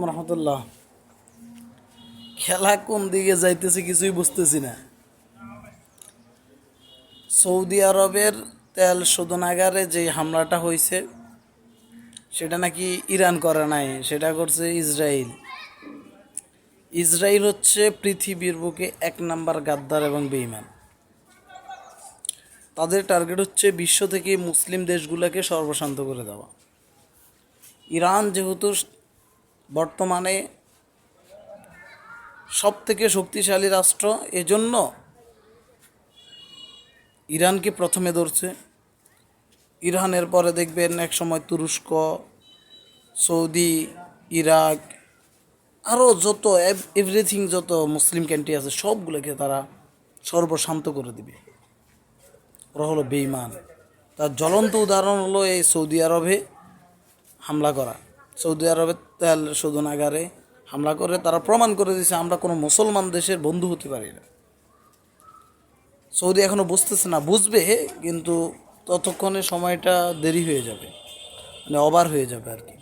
রহমতুল্লাহ। খেলা কোন দিকে যাইতেছে কিছুই বুঝতেছি না। সৌদি আরবের তেল শোধনাগারে যে হামলাটা হয়েছে সেটা নাকি ইরান করে নাই, সেটা করছে ইসরায়েল। ইসরায়েল হচ্ছে পৃথিবীর বুকে 1 নাম্বার গাদ্দার এবং বেঈমান। তাদের টার্গেট হচ্ছে বিশ্ব থেকে মুসলিম দেশগুলোকে সর্বশান্ত করে দেওয়া। ইরান যেহেতু বর্তমানে সব থেকে শক্তিশালী রাষ্ট্র, এজন্য ইরানকে প্রথমে ধরছে। ইরানের পরে দেখবেন এক সময় তুরস্ক, সৌদি, ইরাক, আরও যত এভরিথিং যত মুসলিম কান্ট্রি আছে সবগুলোকে তারা সর্বশান্ত করে দিবে। ওরা হলো বেঈমান। তার জ্বলন্ত উদাহরণ হলো এই সৌদি আরবে হামলা করা। সৌদি আরবের তেল শোধনাগারে হামলা করে তারা প্রমাণ করে দিয়েছে আমরা কোনো মুসলমান দেশের বন্ধু হতে পারি না। সৌদি এখনও বুঝতেছে না, বুঝবে কিন্তু ততক্ষণে সময়টা দেরি হয়ে যাবে, মানে ওভার হয়ে যাবে আর কি।